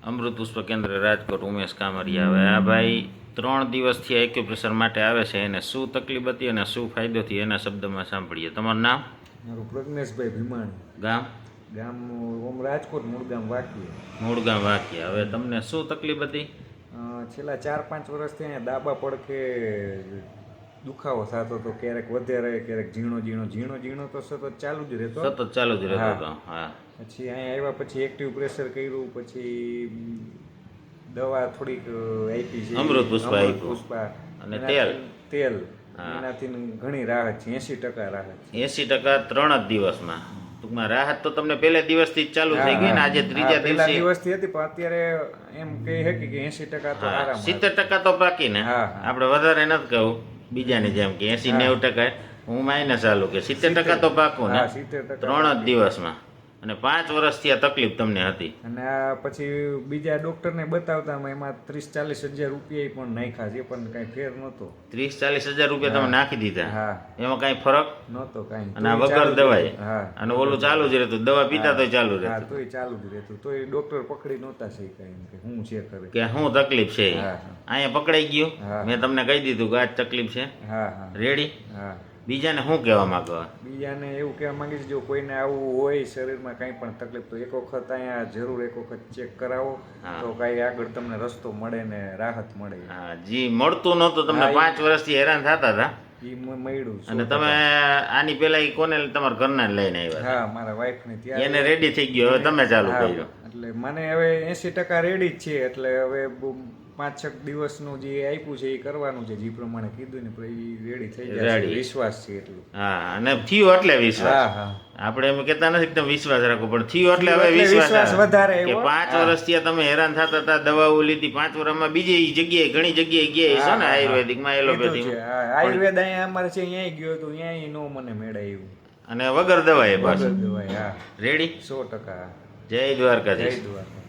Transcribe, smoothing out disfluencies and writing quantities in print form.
અમૃત પુષ્પ કેન્દ્ર રાજકોટ ઉમેશ કામરિયા. હવે આ ભાઈ 3 દિવસથી એક્યુપ્રેશર માટે આવે છે. એને શું તકલીફ હતી અને શું ફાયદો થયો એના શબ્દમાં સાંભળીએ. તમારું નામ? મારું પ્રજ્ઞેશભાઈ ભીમાણી. ગામ? ગામ ઓમ રાજકોટ, મૂળ ગામ વાકીએ. મૂળ ગામ વાકીએ. હવે તમને શું તકલીફ હતી? છેલ્લા 4-5 વર્ષથી અહીંયા દાબા પડખે દુખાવો થતો હતો. ક્યારેક વધારે, ક્યારેક ઝીણો તો સતત ચાલુ જ રહેતો. સતત ચાલુ જ રહેતો હતો. હા. પછી અહીંયા આવ્યા પછી એક્ટિવ પ્રેશર કર્યું, પછી દવા થોડીક આપી છે, અમૃત પુષ્પા અને તેલ. એનાથી ઘણી રાહત છે, 80% રાહત છે. 80% 3 જ દિવસમાં. ટૂંકમાં રાહત તો તમને પહેલા દિવસથી જ ચાલુ થઈ ગઈ ને? આજે ત્રીજા પહેલા દિવસથી હતી, પણ અત્યારે એમ કહી શકી કે 80% તો આરામ. 70% તો બાકી ને. આપણે વધારે નથી કહું બીજાની જેમ કે 80-90%. હું માઇનસ ચાલુ કે 70% તો પાકું ને 3 જ દિવસમાં. અને 5 વર્ષથી આ તકલીફ તમને હતી. અને આ પછી બીજા ડોક્ટરને બતાવતા એમાં 30-40 હજાર રૂપિયા પણ નાખ્યા છે, પણ કઈ ફેર નહોતો. 30-40 હજાર રૂપિયા તમે નાખી દીધા, એમાં કઈ ફરક નહોતો કાંઈ. અને આ વગર દવાઈ અને ઓલું ચાલુ જ રહેતું, દવા પીતા તો ચાલુ રહેતું. તોય ચાલુ જ રહેતું, તોય ડોક્ટર પકડી નહોતા શીખાય કે હું છે કરે કે શું તકલીફ છે. અહીંયા પકડાઈ ગયું, મેં તમને કહી દીધું કે આ તકલીફ છે. રેડી? બીજાને શું કહેવા માંગો? બીજાને એવું કહેવા માંગીશ, જો કોઈને આવું હોય શરીરમાં કંઈ પણ તકલીફ, તો એક વખત અહીંયા જરૂર એક વખત ચેક કરાવો, તો કાંઈ આગળ તમને રસ્તો મળે ને રાહત મળે. હા, જી મળતું નહોતું તમને, 5 વર્ષથી હેરાન થતા હતા. એ મળ્યું. અને તમે આની પેલા કોને તમારા ઘરના લઈને આવ્યા? હા, મારા વાઈફ ને. ત્યાં એને રેડી થઈ ગયો, હવે તમે ચાલુ કર્યો. એટલે મને હવે 80% રેડી જ છે. એટલે હવે 5-6 દિવસનું જે આપ્યું છે એ કરવાનું છે, જે પ્રમાણે કીધું ને એ રેડી થઈ જાય. વિશ્વાસ છે એટલું. હા, અને થયું એટલે વિશ્વાસ. આપણે એમ કહેતા નથી કે તમે વિશ્વાસ રાખો, પણ થયું એટલે હવે વિશ્વાસ વધારે. કે 5 વર્ષથી તમે હેરાન થતા હતા, દવાઓ લીધી, 5 વર્ષમાં બીજી જગ્યાએ ઘણી જગ્યાએ ગયા છો ને, આયુર્વેદિકમાં, એલોપેથીમાં. આયુર્વેદ અહીંયા અમારે છે, અહીંયા ગયો તો અહીંયા નો મને મેળાયું. અને વગર દવાએ બસ. વગર દવાએ. હા, રેડી? 100%. જય દ્વારકાધીશ. જય દ્વારકા.